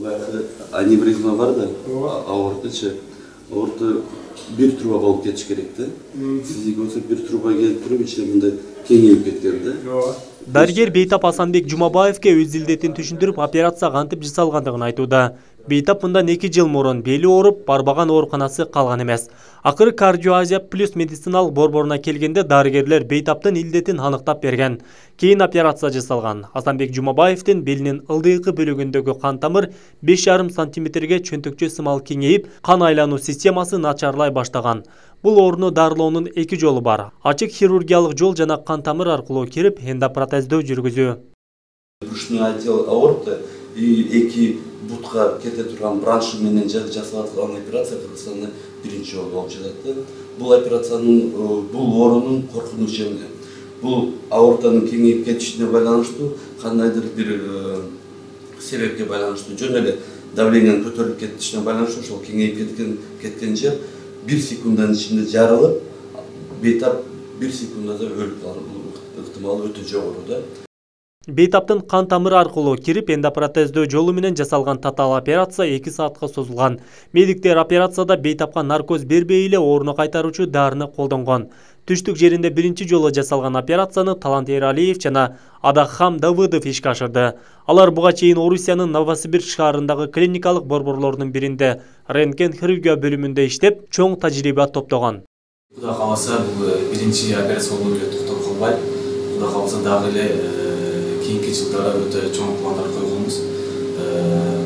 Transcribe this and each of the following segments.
Баягы аневризма бар да, аортачы. Аорта bir truba болуп кетиш керек да. Сиздики болсо bir truba келип туруп, ичинде мындай кеңейип кеткен да. Дарыгер Бейтап Асанбек Жумабаевке өз илдетин түшүндүрүп, операция кантип жасалгандыгын айтууда. Бейтап мындан 2 жыл мурун бели ооруп, барбаган ооруканасы калган эмес. Акыры Кардио-Азия плюс медициналык борборуна келгенде дарыгерлер Бейтаптын илдетин аныктап берген. Кийин операция жасалган. Асанбек Жумабаевдин белинин ылдыйкы бөлүгүндөгү кан тамыр 5,5 сантиметрге чөнтөкчө сымал кеңейип, кан айлануу системасы начарлай баштаган. Бул ооруну дарылоонун 2 жолу бар. Ачык хирургиялык жол жана кан тамыр аркылуу кирип, эндопротездөө жүргүзүү. Брюшный отдел аорты и 2 бутка кете турган браншы менен жасалган операция Кыргызстанда биринчи жолу болуп жатат. Бул операциянын бул оорунун коркунучу эмне? Бул аортанын кеңейип кетишине байланыштуу, кандайдыр бир себепке байланыштуу, жөн эле давлениянын көтөрүлүп кетишине байланыштуу, ошол кеңейип кеткен жер 1 секунддун ичинде жарылып, Бейтап 1 секундада өлүп калуу ыктымалы өтө жогору да. Бейтаптын кан тамыры аркылуу кирип, эндопротездөө жолу менен жасалган татаал операция 2 саатка созулган. Медиктер операцияда Бейтапка наркоз бербей эле ооруну кайтаруучу дарыны колдонгон. Түштүк жеринде биринчи жолу жасалган операцияны Талант Эралиев жана Адаххам Давыдов ишке ашырды. Алар буга чейин Орусиянын Новосибирск шаарындагы клиникалык борборлордун биринде рентген хирургия бөлүмүндө иштеп, чоң тажрыйба топтогон. Кудай кааласа, бул биринчи операция болуп эле токтоп калбайт. Кудай кааласа дагы эле кийинки жылдары өтө чоң пландар койгонбуз.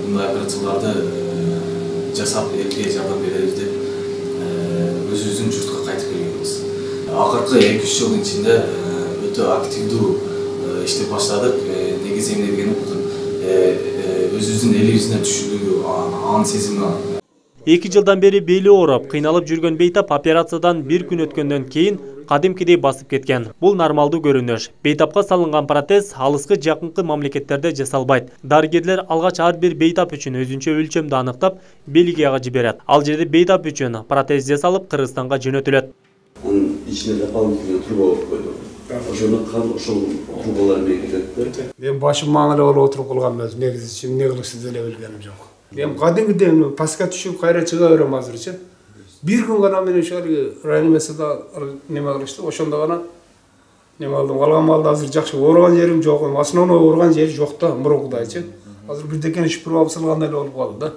Мындай операцияларды жасап элге жардам беребиз деп өзүбүздүн журтка кайтып келгенбиз. Акыркы 2-3 жылдын ичинде өтө активдүү иштеп баштадык. Негизи эмне дегенде өзүбүздүн элибизине түшүндүгү, анын сезими. 2 жылдан бери бели ооруп, кыйналып жүргөн Бейтап операциядан 1 күн өткөндөн кийин кадимкидей басып кеткен. Бул нормалдуу көрүнүш. Бейтапка салынган протез алыскы жакынкы мамлекеттерде жасалбайт. Дарыгерлер алгач ар бир Бейтап үчүн өзүнчө өлчөмдү аныктап, Бельгияга жиберет. Ал жерде Бейтап үчүн протез жасалып, Кыргызстанга жөнөтүлөт. Анын ичинде дополнительный труба болуп койду. Ошону кан ошол трубалар менен кетет. Мен башым маңылы болуп отуруп калган эмес. Негизи эмне кылышты деле билгеним жок. Мен кадимгидей паска түшүп кайра чыга берем азырчы. Bir gün gana men ошол реанимацияда неме кылышты. Ошондо гана неме алдым. Калган малда азыр жакшы ооруган жерим жок. Основной ооруган жери жок да, мурукудайчы. Азыр бирдекен шприп алып салгандай болуп калды да.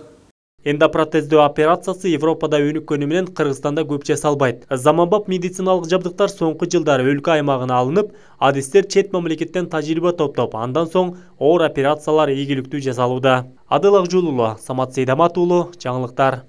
Эндопротездөө операциясы Европада өнүккөнү менен Кыргызстанда көп жасалбайт. Заманбап медициналык жабдыктар соңку жылдары өлкө аймагына алынып, адистер чет мамлекеттен тажрыйба топтоп, андан соң оор операциялар ийгиликтүү жасалууда. Адыл Акжуулулу, Самат Сейдамат уулу, жаңылыктар.